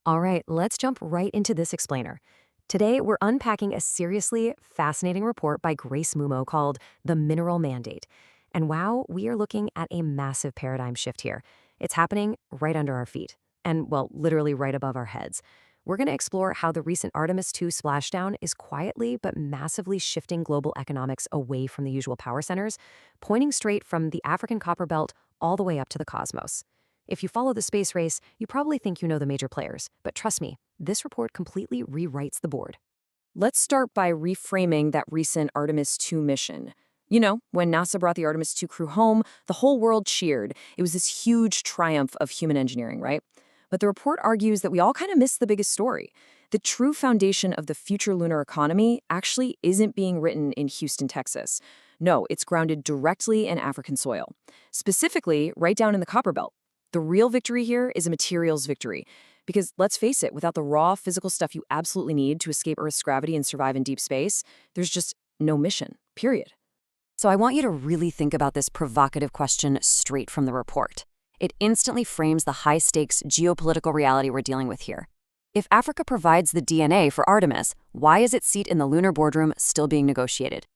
All right, let's jump right into this explainer. Today, we're unpacking a seriously fascinating report by Grace Mumo called The Mineral Mandate. And wow, we are looking at a massive paradigm shift here. It's happening right under our feet, and well, literally right above our heads. We're going to explore how the recent Artemis 2 splashdown is quietly but massively shifting global economics away from the usual power centers, pointing straight from the African copper belt all the way up to the cosmos. If you follow the space race, you probably think you know the major players, but trust me, this report completely rewrites the board. Let's start by reframing that recent Artemis 2 mission. When NASA brought the Artemis 2 crew home, the whole world cheered. It was this huge triumph of human engineering, right? But the report argues that we all kind of missed the biggest story. The true foundation of the future lunar economy actually isn't being written in Houston, Texas. No, it's grounded directly in African soil. Specifically, right down in the Copper Belt. The real victory here is a materials victory. Because let's face it, without the raw physical stuff you absolutely need to escape Earth's gravity and survive in deep space, there's just no mission, period. So I want you to really think about this provocative question straight from the report. It instantly frames the high-stakes geopolitical reality we're dealing with here. If Africa provides the DNA for Artemis, why is its seat in the lunar boardroom still being negotiated?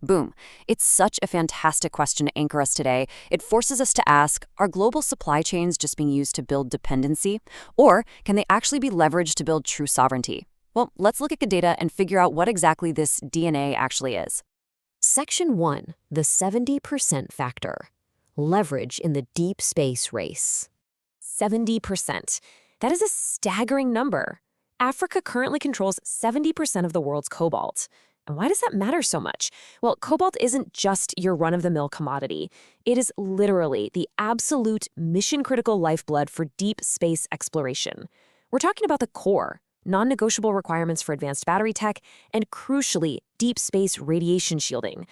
Boom. It's such a fantastic question to anchor us today. It forces us to ask, are global supply chains just being used to build dependency? Or can they actually be leveraged to build true sovereignty? Well, let's look at the data and figure out what exactly this DNA actually is. Section 1, the 70% factor. Leverage in the deep space race. 70%. That is a staggering number. Africa currently controls 70% of the world's cobalt. And why does that matter so much? Well, cobalt isn't just your run-of-the-mill commodity. It is literally the absolute mission-critical lifeblood for deep space exploration. We're talking about the core, non-negotiable requirements for advanced battery tech, and crucially, deep space radiation shielding.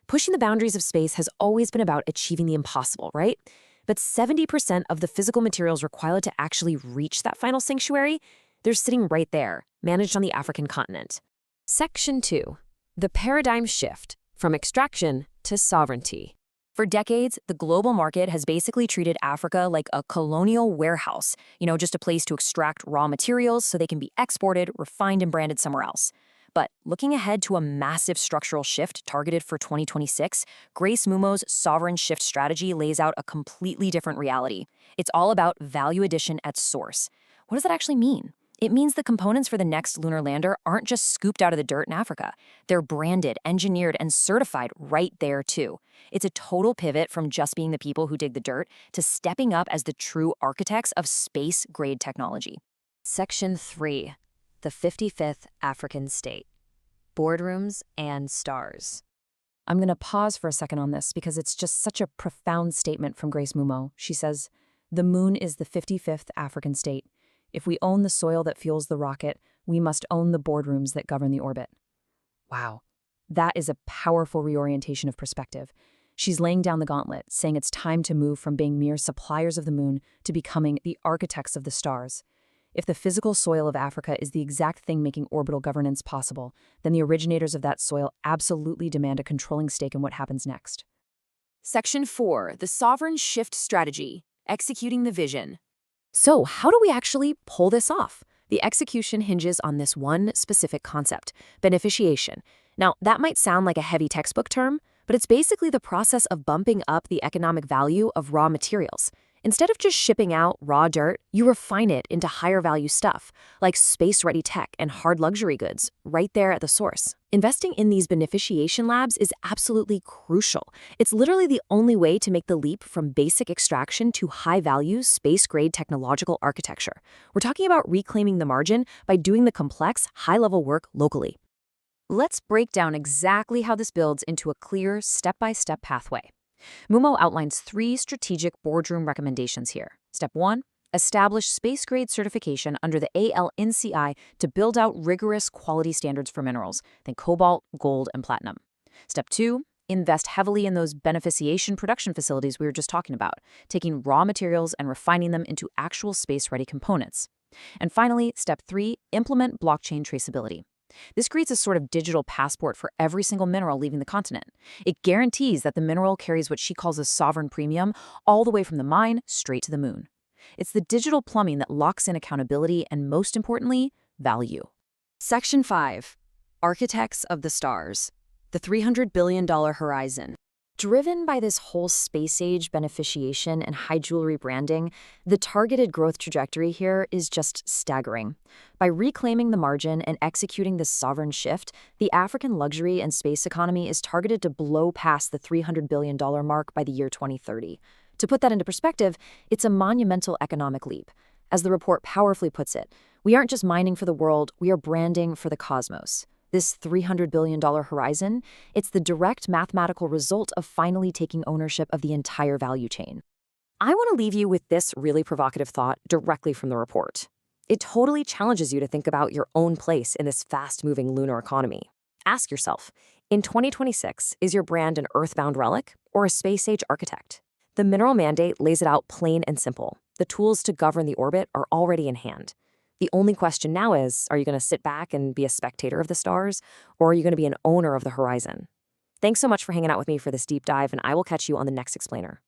Pushing the boundaries of space has always been about achieving the impossible, right? But 70% of the physical materials required to actually reach that final sanctuary, they're sitting right there, managed on the African continent. Section 2. The paradigm shift from extraction to sovereignty. For decades, the global market has basically treated Africa like a colonial warehouse, just a place to extract raw materials so they can be exported, refined, and branded somewhere else. But looking ahead to a massive structural shift targeted for 2026, Grace Mumo's Sovereign Shift strategy lays out a completely different reality. It's all about value addition at source. What does that actually mean? It means the components for the next lunar lander aren't just scooped out of the dirt in Africa. They're branded, engineered, and certified right there, too. It's a total pivot from just being the people who dig the dirt to stepping up as the true architects of space-grade technology. Section 3. The 55th African State. Boardrooms and stars. I'm going to pause for a second on this because it's just such a profound statement from Grace Mumo. She says, "The moon is the 55th African state. If we own the soil that fuels the rocket, we must own the boardrooms that govern the orbit." Wow, that is a powerful reorientation of perspective. She's laying down the gauntlet, saying it's time to move from being mere suppliers of the moon to becoming the architects of the stars. If the physical soil of Africa is the exact thing making orbital governance possible, then the originators of that soil absolutely demand a controlling stake in what happens next. Section 4. The Sovereign Shift Strategy. Executing the Vision. So, how do we actually pull this off? The execution hinges on this one specific concept, beneficiation. Now, that might sound like a heavy textbook term, but it's basically the process of bumping up the economic value of raw materials. Instead of just shipping out raw dirt, you refine it into higher value stuff, like space-ready tech and hard luxury goods, right there at the source. Investing in these beneficiation labs is absolutely crucial. It's literally the only way to make the leap from basic extraction to high-value, space-grade technological architecture. We're talking about reclaiming the margin by doing the complex, high-level work locally. Let's break down exactly how this builds into a clear, step-by-step pathway. Mumo outlines 3 strategic boardroom recommendations here. Step 1, establish space-grade certification under the ALNCI to build out rigorous quality standards for minerals, think cobalt, gold, and platinum. Step 2, invest heavily in those beneficiation production facilities we were just talking about, taking raw materials and refining them into actual space-ready components. And finally, step 3, implement blockchain traceability. This creates a sort of digital passport for every single mineral leaving the continent. It guarantees that the mineral carries what she calls a sovereign premium all the way from the mine straight to the moon. It's the digital plumbing that locks in accountability and, most importantly, value. Section 5. Architects of the Stars. The $300 billion Horizon. Driven by this whole space-age beneficiation and high jewelry branding, the targeted growth trajectory here is just staggering. By reclaiming the margin and executing this sovereign shift, the African luxury and space economy is targeted to blow past the $300 billion mark by the year 2030. To put that into perspective, it's a monumental economic leap. As the report powerfully puts it, we aren't just mining for the world, we are branding for the cosmos. This $300 billion horizon, it's the direct mathematical result of finally taking ownership of the entire value chain. I want to leave you with this really provocative thought directly from the report. It totally challenges you to think about your own place in this fast-moving lunar economy. Ask yourself, in 2026, is your brand an earthbound relic or a space-age architect? The mineral mandate lays it out plain and simple. The tools to govern the orbit are already in hand. The only question now is, are you going to sit back and be a spectator of the stars, or are you going to be an owner of the horizon? Thanks so much for hanging out with me for this deep dive, and I will catch you on the next explainer.